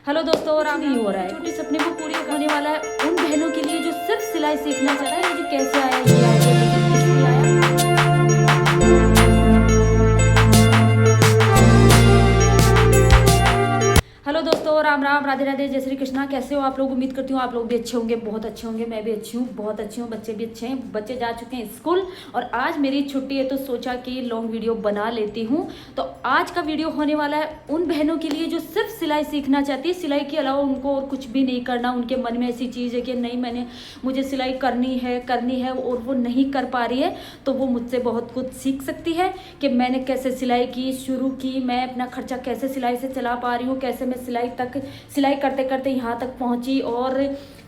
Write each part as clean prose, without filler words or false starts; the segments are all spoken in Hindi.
हेलो दोस्तों, और नहीं हो रहा है। छोटे सपने को पूरी होने वाला है उन बहनों के लिए जो सिर्फ सिलाई सीखना चाहता है। मुझे कैसे आया ये आइडिया, मुझे किसलिए आया। हेलो दोस्तों, राम राम, राधे राधे, जय श्री कृष्णा। कैसे हो आप लोग? उम्मीद करती हूँ आप लोग भी अच्छे होंगे, बहुत अच्छे होंगे। मैं भी अच्छी हूँ, बहुत अच्छी हूँ। बच्चे भी अच्छे हैं, बच्चे जा चुके हैं स्कूल और आज मेरी छुट्टी है तो सोचा कि लॉन्ग वीडियो बना लेती हूँ। तो आज का वीडियो होने वाला है उन बहनों के लिए जो सिर्फ सिलाई सीखना चाहती है। सिलाई के अलावा उनको और कुछ भी नहीं करना। उनके मन में ऐसी चीज़ है कि नहीं, मुझे सिलाई करनी है और वो नहीं कर पा रही है, तो वो मुझसे बहुत कुछ सीख सकती है कि मैंने कैसे सिलाई की, शुरू की, मैं अपना खर्चा कैसे सिलाई से चला पा रही हूँ, कैसे मैं सिलाई करते करते यहाँ तक पहुँची। और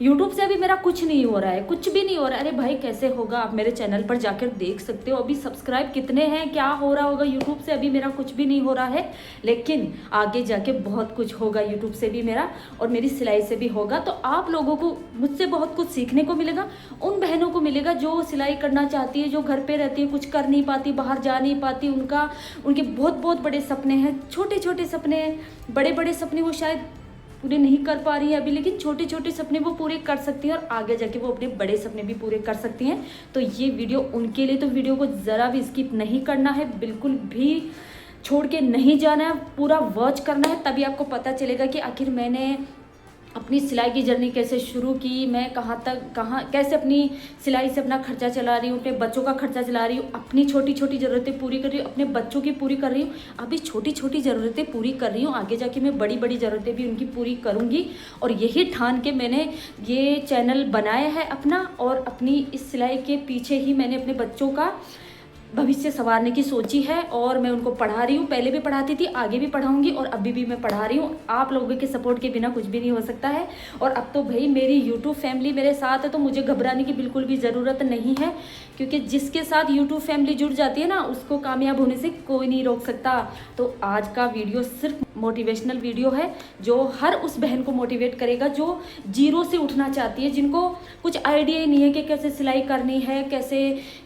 यूट्यूब से अभी मेरा कुछ नहीं हो रहा है, कुछ भी नहीं हो रहा है। अरे भाई कैसे होगा? आप मेरे चैनल पर जाकर देख सकते हो अभी सब्सक्राइब कितने हैं, क्या हो रहा होगा यूट्यूब से। अभी मेरा कुछ भी नहीं हो रहा है, लेकिन आगे जाके बहुत कुछ होगा यूट्यूब से भी मेरा, और मेरी सिलाई से भी होगा। तो आप लोगों को मुझसे बहुत कुछ सीखने को मिलेगा, उन बहनों को मिलेगा जो सिलाई करना चाहती है, जो घर पे रहती है, कुछ कर नहीं पाती, बाहर जा नहीं पाती। उनके बहुत बहुत बड़े सपने हैं, छोटे छोटे सपने हैं, बड़े बड़े सपने वो शायद पूरे नहीं कर पा रही है अभी, लेकिन छोटे छोटे सपने वो पूरे कर सकती हैं और आगे जाके वो अपने बड़े सपने भी पूरे कर सकती हैं। तो ये वीडियो उनके लिए, तो वीडियो को ज़रा भी स्किप नहीं करना है, बिल्कुल भी छोड़ के नहीं जाना है, पूरा वॉच करना है। तभी आपको पता चलेगा कि आखिर मैंने अपनी सिलाई की जर्नी कैसे शुरू की, मैं कहाँ कैसे अपनी सिलाई से अपना खर्चा चला रही हूँ, अपने बच्चों का खर्चा चला रही हूँ, अपनी छोटी छोटी ज़रूरतें पूरी कर रही हूँ, अपने बच्चों की पूरी कर रही हूँ। अभी छोटी छोटी ज़रूरतें पूरी कर रही हूँ, आगे जाके मैं बड़ी बड़ी ज़रूरतें भी उनकी पूरी करूँगी। और यही ठान के मैंने ये चैनल बनाया है अपना, और अपनी इस सिलाई के पीछे ही मैंने अपने बच्चों का भविष्य संवारने की सोची है। और मैं उनको पढ़ा रही हूँ, पहले भी पढ़ाती थी, आगे भी पढ़ाऊंगी और अभी भी मैं पढ़ा रही हूँ। आप लोगों के सपोर्ट के बिना कुछ भी नहीं हो सकता है। और अब तो भाई मेरी यूट्यूब फैमिली मेरे साथ है, तो मुझे घबराने की बिल्कुल भी ज़रूरत नहीं है, क्योंकि जिसके साथ यूट्यूब फैमिली जुड़ जाती है ना, उसको कामयाब होने से कोई नहीं रोक सकता। तो आज का वीडियो सिर्फ मोटिवेशनल वीडियो है, जो हर उस बहन को मोटिवेट करेगा जो जीरो से उठना चाहती है, जिनको कुछ आइडिया ही नहीं है कि कैसे सिलाई करनी है,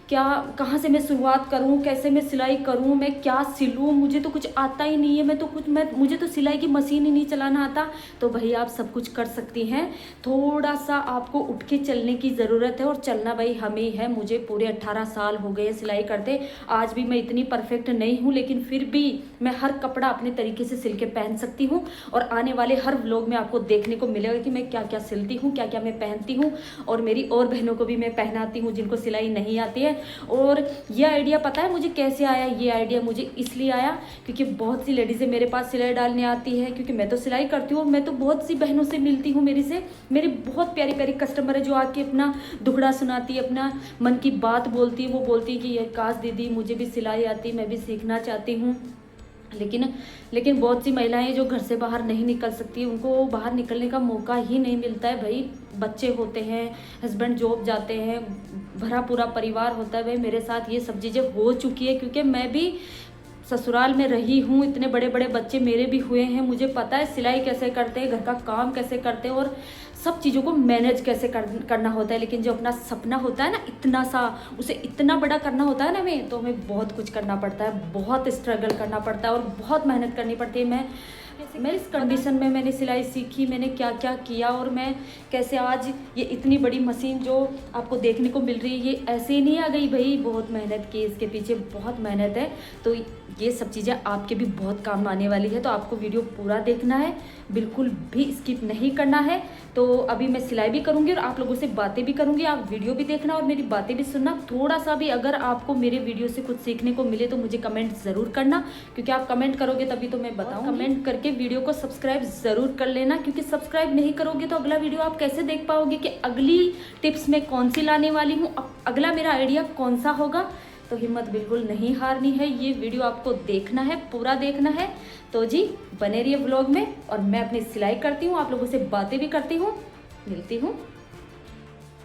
कहाँ से मैं शुरुआत करूँ, कैसे मैं सिलाई करूँ, मैं क्या सिलूँ, मुझे तो कुछ आता ही नहीं है, मुझे तो सिलाई की मशीन ही नहीं चलाना आता। तो भाई आप सब कुछ कर सकती हैं, थोड़ा सा आपको उठ के चलने की ज़रूरत है, और चलना भाई हमें है। मुझे पूरे 18 साल हो गए सिलाई करते, आज भी मैं इतनी परफेक्ट नहीं हूँ, लेकिन फिर भी मैं हर कपड़ा अपने तरीके से सिल के पहन सकती हूँ। और आने वाले हर व्लॉग में आपको देखने को मिलेगा कि मैं क्या क्या सिलती हूँ, क्या क्या मैं पहनती हूँ, और मेरी और बहनों को भी मैं पहनाती हूँ जिनको सिलाई नहीं आती है। और ये आइडिया पता है मुझे कैसे आया? ये आइडिया मुझे इसलिए आया क्योंकि बहुत सी लेडीज़ें मेरे पास सिलाई डालने आती है, क्योंकि मैं तो सिलाई करती हूँ और मैं तो बहुत सी बहनों से मिलती हूँ। मेरी बहुत प्यारी प्यारी कस्टमर है जो आके अपना दुखड़ा सुनाती है, अपना मन की बात बोलती है। वो बोलती है कि ये काश दीदी मुझे भी सिलाई आती, मैं भी सीखना चाहती हूँ। लेकिन बहुत सी महिलाएं जो घर से बाहर नहीं निकल सकती, उनको बाहर निकलने का मौका ही नहीं मिलता है। भाई बच्चे होते हैं, हस्बैंड जॉब जाते हैं, भरा पूरा परिवार होता है। भाई मेरे साथ ये सब चीज़ें हो चुकी है, क्योंकि मैं भी ससुराल में रही हूँ, इतने बड़े बड़े बच्चे मेरे भी हुए हैं। मुझे पता है सिलाई कैसे करते हैं, घर का काम कैसे करते हैं, और सब चीज़ों को मैनेज कैसे करना होता है। लेकिन जो अपना सपना होता है ना, इतना सा, उसे इतना बड़ा करना होता है ना, हमें बहुत कुछ करना पड़ता है, बहुत स्ट्रगल करना पड़ता है और बहुत मेहनत करनी पड़ती है। मैं इस कंडीशन में मैंने सिलाई सीखी, मैंने क्या क्या किया, और मैं कैसे आज ये इतनी बड़ी मशीन जो आपको देखने को मिल रही है, ये ऐसे ही नहीं आ गई भाई, बहुत मेहनत की, इसके पीछे बहुत मेहनत है। तो ये सब चीज़ें आपके भी बहुत काम आने वाली है, तो आपको वीडियो पूरा देखना है, बिल्कुल भी स्किप नहीं करना है। तो अभी मैं सिलाई भी करूँगी और आप लोगों से बातें भी करूँगी, आप वीडियो भी देखना और मेरी बातें भी सुनना। थोड़ा सा भी अगर आपको मेरे वीडियो से कुछ सीखने को मिले तो मुझे कमेंट ज़रूर करना, क्योंकि आप कमेंट करोगे तभी तो मैं बताऊँ। कमेंट करके वीडियो को सब्सक्राइब ज़रूर कर लेना, क्योंकि सब्सक्राइब नहीं करोगे तो अगला वीडियो आप कैसे देख पाओगे कि अगली टिप्स मैं कौन सी लाने वाली हूँ, अगला मेरा आइडिया कौन सा होगा। तो हिम्मत बिल्कुल नहीं हारनी है, ये वीडियो आपको देखना है, पूरा देखना है। तो जी बने रहिए व्लॉग में, और मैं अपनी सिलाई करती हूँ, आप लोगों से बातें भी करती हूँ, मिलती हूँ।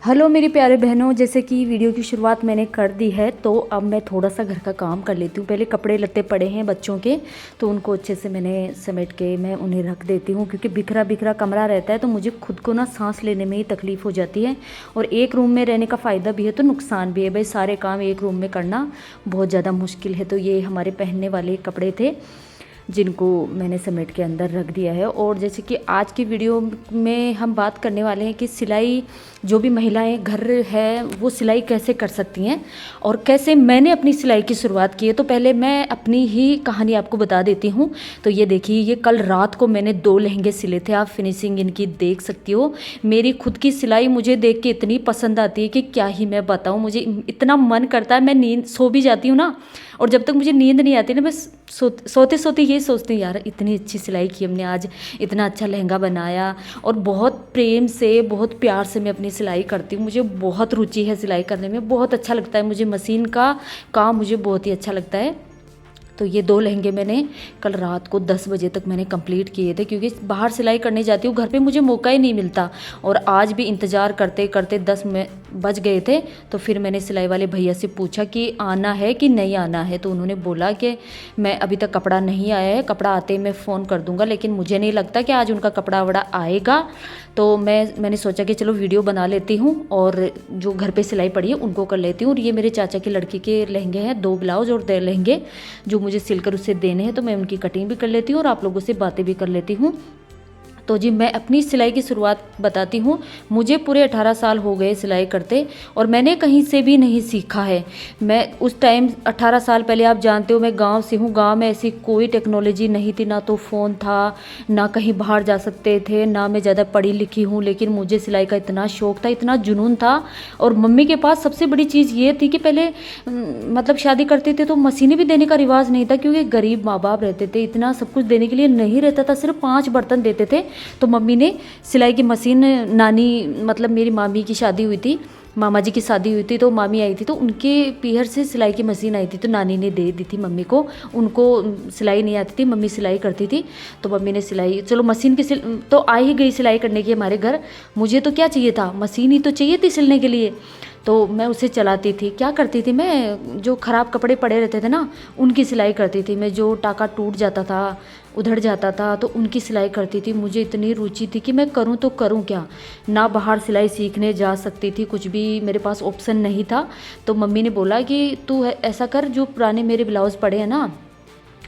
हेलो मेरी प्यारे बहनों, जैसे कि वीडियो की शुरुआत मैंने कर दी है, तो अब मैं थोड़ा सा घर का काम कर लेती हूँ। पहले कपड़े लत्ते पड़े हैं बच्चों के, तो उनको अच्छे से मैंने समेट के मैं उन्हें रख देती हूँ, क्योंकि बिखरा बिखरा कमरा रहता है तो मुझे खुद को ना सांस लेने में ही तकलीफ़ हो जाती है। और एक रूम में रहने का फ़ायदा भी है तो नुकसान भी है। भाई सारे काम एक रूम में करना बहुत ज़्यादा मुश्किल है। तो ये हमारे पहनने वाले कपड़े थे जिनको मैंने समेट के अंदर रख दिया है। और जैसे कि आज की वीडियो में हम बात करने वाले हैं कि सिलाई, जो भी महिलाएं घर है वो सिलाई कैसे कर सकती हैं और कैसे मैंने अपनी सिलाई की शुरुआत की है। तो पहले मैं अपनी ही कहानी आपको बता देती हूँ। तो ये देखिए, ये कल रात को मैंने 2 लहंगे सिले थे, आप फिनिशिंग इनकी देख सकती हो। मेरी खुद की सिलाई मुझे देख के इतनी पसंद आती है कि क्या ही मैं बताऊँ। मुझे इतना मन करता है, मैं नींद सो भी जाती हूँ ना, और जब तक मुझे नींद नहीं आती ना, मैं सोते सोते यही सोचती हूँ, यार इतनी अच्छी सिलाई की हमने, आज इतना अच्छा लहंगा बनाया। और बहुत प्रेम से, बहुत प्यार से मैं अपनी सिलाई करती हूँ। मुझे बहुत रुचि है सिलाई करने में, बहुत अच्छा लगता है मुझे, मशीन का काम मुझे बहुत ही अच्छा लगता है। तो ये 2 लहंगे मैंने कल रात को 10 बजे तक मैंने कंप्लीट किए थे, क्योंकि बाहर सिलाई करने जाती हूँ, घर पे मुझे मौका ही नहीं मिलता। और आज भी इंतज़ार करते करते 10 बज गए थे। तो फिर मैंने सिलाई वाले भैया से पूछा कि आना है कि नहीं आना है। तो उन्होंने बोला कि मैं अभी तक कपड़ा नहीं आया है, कपड़ा आते ही मैं फ़ोन कर दूँगा। लेकिन मुझे नहीं लगता कि आज उनका कपड़ा वड़ा आएगा। तो मैंने सोचा कि चलो वीडियो बना लेती हूँ और जो घर पे सिलाई पड़ी है उनको कर लेती हूँ। और ये मेरे चाचा की लड़की के लहंगे हैं, 2 ब्लाउज और 2 लहंगे जो मुझे सिलकर उससे देने हैं। तो मैं उनकी कटिंग भी कर लेती हूँ और आप लोगों से बातें भी कर लेती हूँ। तो जी मैं अपनी सिलाई की शुरुआत बताती हूँ। मुझे पूरे 18 साल हो गए सिलाई करते, और मैंने कहीं से भी नहीं सीखा है। मैं उस टाइम 18 साल पहले, आप जानते हो मैं गांव से हूँ, गांव में ऐसी कोई टेक्नोलॉजी नहीं थी, ना तो फ़ोन था, ना कहीं बाहर जा सकते थे, ना मैं ज़्यादा पढ़ी लिखी हूँ। लेकिन मुझे सिलाई का इतना शौक़ था, इतना जुनून था। और मम्मी के पास सबसे बड़ी चीज़ ये थी कि पहले मतलब शादी करते थे तो मशीनें भी देने का रिवाज नहीं था, क्योंकि गरीब माँ बाप रहते थे, इतना सब कुछ देने के लिए नहीं रहता था, सिर्फ 5 बर्तन देते थे। तो मम्मी ने सिलाई की मशीन, नानी मतलब मेरी मामी की शादी हुई थी, मामा जी की शादी हुई थी, तो मामी आई थी, तो उनके पीहर से सिलाई की मशीन आई थी, तो नानी ने दे दी थी मम्मी को। उनको सिलाई नहीं आती थी, मम्मी सिलाई करती थी। तो मम्मी ने सिलाई, चलो मशीन की तो आ ही गई सिलाई करने की हमारे घर। मुझे तो क्या चाहिए था, मशीन ही तो चाहिए थी सिलने के लिए। तो मैं उसे चलाती थी। क्या करती थी मैं, जो ख़राब कपड़े पड़े रहते थे ना, उनकी सिलाई करती थी मैं। जो टाका टूट जाता था, उधड़ जाता था, तो उनकी सिलाई करती थी। मुझे इतनी रुचि थी कि मैं करूं तो करूं क्या। ना बाहर सिलाई सीखने जा सकती थी, कुछ भी मेरे पास ऑप्शन नहीं था। तो मम्मी ने बोला कि तू ऐसा कर, जो पुराने मेरे ब्लाउज़ पड़े हैं ना,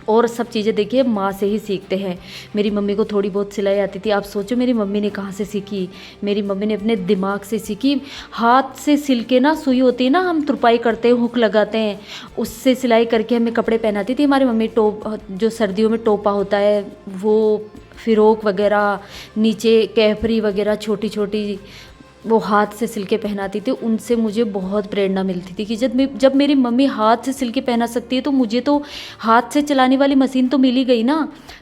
और सब चीज़ें देखिए माँ से ही सीखते हैं। मेरी मम्मी को थोड़ी बहुत सिलाई आती थी। आप सोचो मेरी मम्मी ने कहाँ से सीखी। मेरी मम्मी ने अपने दिमाग से सीखी। हाथ से सिल के ना, सुई होती है ना, हम तुरपाई करते हैं, हुक लगाते हैं, उससे सिलाई करके हमें कपड़े पहनाती थी हमारी मम्मी। जो सर्दियों में टोपा होता है, वो फ़िरोक वगैरह, नीचे कैफरी वगैरह छोटी छोटी, वो हाथ से सिल के पहनाती थी। उनसे मुझे बहुत प्रेरणा मिलती थी कि जब मेरी मम्मी हाथ से सिल के पहना सकती है, तो मुझे तो हाथ से चलाने वाली मशीन तो मिल ही गई ना।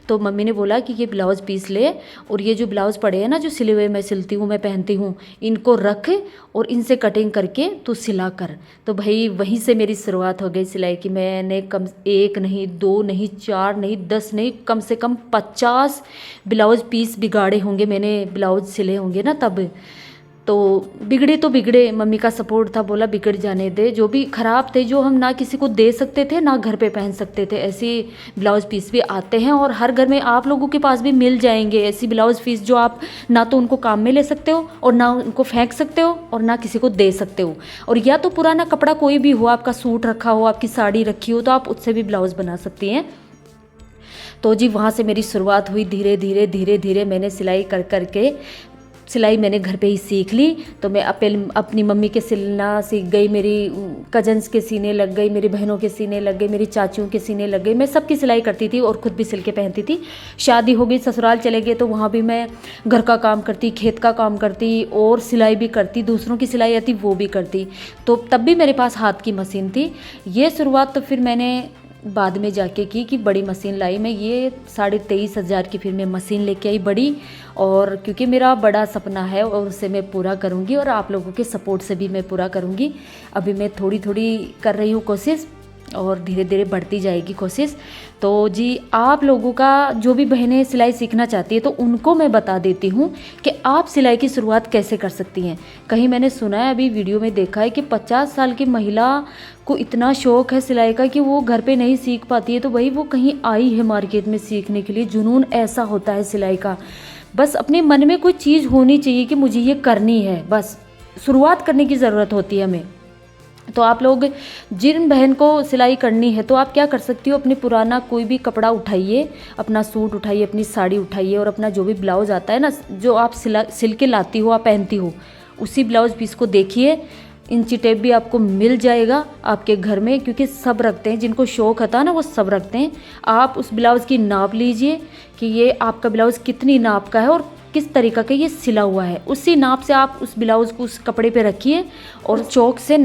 तो मम्मी ने बोला कि ये ब्लाउज़ पीस ले, और ये जो ब्लाउज़ पड़े हैं ना, जो सिले हुए मैं सिलती हूँ, मैं पहनती हूँ, इनको रख और इनसे कटिंग करके तू सिला कर। तो भाई वहीं से मेरी शुरुआत हो गई सिलाई की। मैंने कम 1 नहीं, 2 नहीं, 4 नहीं, 10 नहीं, कम से कम 50 ब्लाउज़ पीस बिगाड़े होंगे मैंने, ब्लाउज़ सिले होंगे ना तब। तो बिगड़े तो बिगड़े, मम्मी का सपोर्ट था, बोला बिगड़ जाने दे। जो भी ख़राब थे, जो हम ना किसी को दे सकते थे ना घर पे पहन सकते थे, ऐसे ब्लाउज़ पीस भी आते हैं। और हर घर में आप लोगों के पास भी मिल जाएंगे ऐसी ब्लाउज़ पीस, जो आप ना तो उनको काम में ले सकते हो, और ना उनको फेंक सकते हो, और ना किसी को दे सकते हो। और या तो पुराना कपड़ा कोई भी हो, आपका सूट रखा हो, आपकी साड़ी रखी हो, तो आप उससे भी ब्लाउज़ बना सकती हैं। तो जी वहाँ से मेरी शुरुआत हुई। धीरे धीरे धीरे धीरे मैंने सिलाई कर कर के, सिलाई मैंने घर पे ही सीख ली। तो मैं अपनी मम्मी के सिलना सीख गई, मेरी कजन्स के सीने लग गई, मेरी बहनों के सीने लग गई, मेरी चाचियों के सीने लग गई। मैं सबकी सिलाई करती थी और ख़ुद भी सिल के पहनती थी। शादी हो गई, ससुराल चले गए, तो वहाँ भी मैं घर का काम करती, खेत का काम करती, और सिलाई भी करती, दूसरों की सिलाई आती वो भी करती। तो तब भी मेरे पास हाथ की मशीन थी। ये शुरुआत तो फिर मैंने बाद में जाके की कि बड़ी मशीन लाई मैं। ये 23,500 की फिर मैं मशीन लेके आई बड़ी। और क्योंकि मेरा बड़ा सपना है और उसे मैं पूरा करूँगी, और आप लोगों के सपोर्ट से भी मैं पूरा करूँगी। अभी मैं थोड़ी थोड़ी कर रही हूँ कोशिश, और धीरे धीरे बढ़ती जाएगी कोशिश। तो जी आप लोगों का, जो भी बहनें सिलाई सीखना चाहती है, तो उनको मैं बता देती हूँ कि आप सिलाई की शुरुआत कैसे कर सकती हैं। कहीं मैंने सुना है, अभी वीडियो में देखा है कि 50 साल की महिला को इतना शौक़ है सिलाई का कि वो घर पे नहीं सीख पाती है। तो वही वो कहीं आई है मार्केट में सीखने के लिए। जुनून ऐसा होता है सिलाई का, बस अपने मन में कोई चीज़ होनी चाहिए कि मुझे ये करनी है, बस शुरुआत करने की ज़रूरत होती है हमें। तो आप लोग जिन बहन को सिलाई करनी है तो आप क्या कर सकती हो, अपने पुराना कोई भी कपड़ा उठाइए, अपना सूट उठाइए, अपनी साड़ी उठाइए और अपना जो भी ब्लाउज़ आता है ना, जो आप सिल के लाती हो, आप पहनती हो, उसी ब्लाउज़ पीस को देखिए। इंची टेप भी आपको मिल जाएगा आपके घर में, क्योंकि सब रखते हैं, जिनको शौक होता है ना वो सब रखते हैं। आप उस ब्लाउज़ की नाप लीजिए कि ये आपका ब्लाउज़ कितनी नाप का है और किस तरीक़ा का ये सिला हुआ है, उसी नाप से आप उस ब्लाउज़ को उस कपड़े पे रखिए और चौक से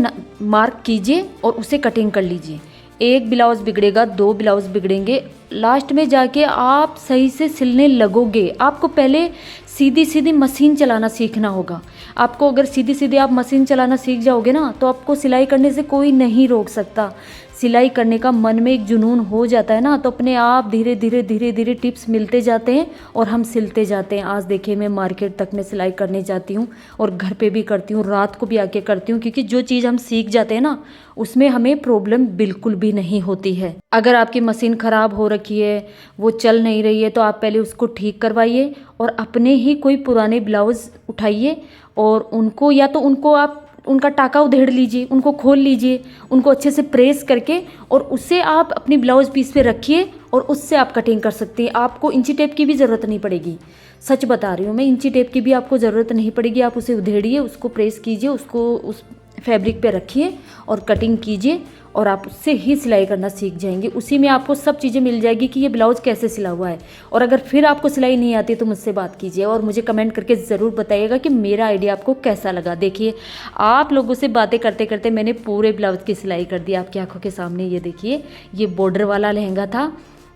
मार्क कीजिए और उसे कटिंग कर लीजिए। एक ब्लाउज़ बिगड़ेगा, 2 ब्लाउज़ बिगड़ेंगे, लास्ट में जाके आप सही से सिलने लगोगे। आपको पहले सीधी सीधी मशीन चलाना सीखना होगा। आपको अगर सीधी सीधी आप मशीन चलाना सीख जाओगे ना, तो आपको सिलाई करने से कोई नहीं रोक सकता। सिलाई करने का मन में एक जुनून हो जाता है ना, तो अपने आप धीरे धीरे धीरे धीरे टिप्स मिलते जाते हैं और हम सिलते जाते हैं। आज देखिए मैं मार्केट तक में सिलाई करने जाती हूँ और घर पे भी करती हूँ, रात को भी आके करती हूँ, क्योंकि जो चीज़ हम सीख जाते हैं ना उसमें हमें प्रॉब्लम बिल्कुल भी नहीं होती है। अगर आपकी मशीन ख़राब हो रखी है, वो चल नहीं रही है, तो आप पहले उसको ठीक करवाइए और अपने ही कोई पुराने ब्लाउज़ उठाइए और उनको, या तो उनको आप उनका टाका उधेड़ लीजिए, उनको खोल लीजिए, उनको अच्छे से प्रेस करके और उसे आप अपनी ब्लाउज़ पीस पे रखिए और उससे आप कटिंग कर सकती हैं। आपको इंची टेप की भी ज़रूरत नहीं पड़ेगी, सच बता रही हूँ मैं, इंची टेप की भी आपको ज़रूरत नहीं पड़ेगी। आप उसे उधेड़िए, उसको प्रेस कीजिए, उसको उस फैब्रिक पे रखिए और कटिंग कीजिए और आप उससे ही सिलाई करना सीख जाएंगे। उसी में आपको सब चीज़ें मिल जाएगी कि ये ब्लाउज़ कैसे सिला हुआ है। और अगर फिर आपको सिलाई नहीं आती तो मुझसे बात कीजिए और मुझे कमेंट करके ज़रूर बताइएगा कि मेरा आइडिया आपको कैसा लगा। देखिए आप लोगों से बातें करते करते मैंने पूरे ब्लाउज़ की सिलाई कर दी आपकी आंखों के सामने। ये देखिए, ये बॉर्डर वाला लहंगा था,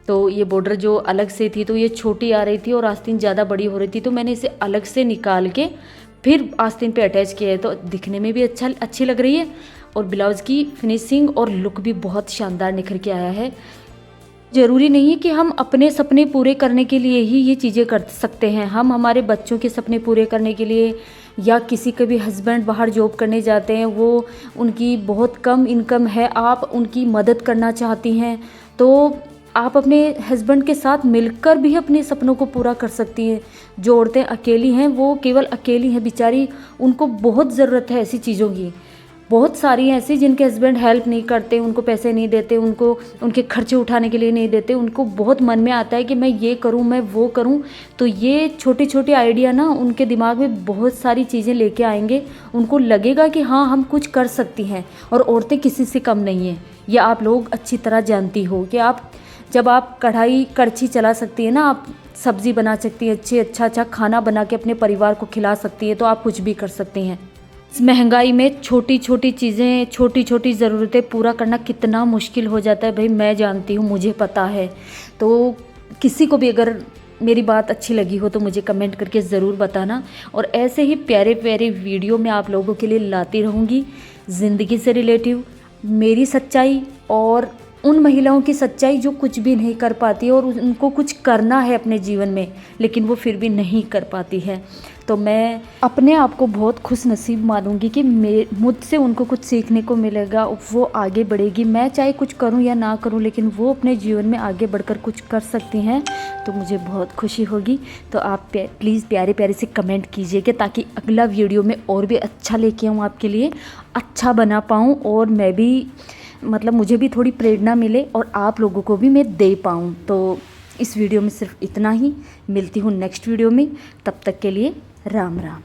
तो ये बॉर्डर जो अलग से थी तो ये छोटी आ रही थी और आस्तीन ज़्यादा बड़ी हो रही थी, तो मैंने इसे अलग से निकाल के फिर आस्तीन पे अटैच किया है। तो दिखने में भी अच्छी लग रही है और ब्लाउज़ की फिनिशिंग और लुक भी बहुत शानदार निखर के आया है। ज़रूरी नहीं है कि हम अपने सपने पूरे करने के लिए ही ये चीज़ें कर सकते हैं, हम हमारे बच्चों के सपने पूरे करने के लिए, या किसी के भी हस्बैंड बाहर जॉब करने जाते हैं, वो उनकी बहुत कम इनकम है, आप उनकी मदद करना चाहती हैं, तो आप अपने हस्बैंड के साथ मिलकर भी अपने सपनों को पूरा कर सकती हैं। जो औरतें अकेली हैं वो केवल अकेली हैं बेचारी, उनको बहुत ज़रूरत है ऐसी चीज़ों की। बहुत सारी हैं ऐसी जिनके हस्बैंड हेल्प नहीं करते, उनको पैसे नहीं देते, उनको उनके खर्चे उठाने के लिए नहीं देते, उनको बहुत मन में आता है कि मैं ये करूं, मैं वो करूं। तो ये छोटे छोटे आइडिया ना उनके दिमाग में बहुत सारी चीज़ें लेके आएंगे, उनको लगेगा कि हाँ हम कुछ कर सकती हैं और औरतें किसी से कम नहीं हैं। ये आप लोग अच्छी तरह जानती हो कि आप जब आप कढ़ाई कड़छी चला सकती है ना, आप सब्ज़ी बना सकती हैं, अच्छा खाना बना के अपने परिवार को खिला सकती है, तो आप कुछ भी कर सकती हैं। इस महंगाई में छोटी छोटी चीज़ें, छोटी छोटी ज़रूरतें पूरा करना कितना मुश्किल हो जाता है भाई, मैं जानती हूँ, मुझे पता है। तो किसी को भी अगर मेरी बात अच्छी लगी हो तो मुझे कमेंट करके ज़रूर बताना और ऐसे ही प्यारे प्यारे वीडियो मैं आप लोगों के लिए लाती रहूँगी, ज़िंदगी से रिलेटिव, मेरी सच्चाई और उन महिलाओं की सच्चाई जो कुछ भी नहीं कर पाती और उनको कुछ करना है अपने जीवन में लेकिन वो फिर भी नहीं कर पाती है। तो मैं अपने आप को बहुत खुश नसीब मानूंगी कि मुझसे उनको कुछ सीखने को मिलेगा, वो आगे बढ़ेगी। मैं चाहे कुछ करूं या ना करूं लेकिन वो अपने जीवन में आगे बढ़कर कुछ कर सकती हैं, तो मुझे बहुत खुशी होगी। तो आप प्लीज़ प्यारे प्यारे से कमेंट कीजिएगा ताकि अगला वीडियो में और भी अच्छा लेके आऊँ, आपके लिए अच्छा बना पाऊँ और मैं भी मुझे भी थोड़ी प्रेरणा मिले और आप लोगों को भी मैं दे पाऊँ। तो इस वीडियो में सिर्फ इतना ही, मिलती हूँ नेक्स्ट वीडियो में, तब तक के लिए राम राम।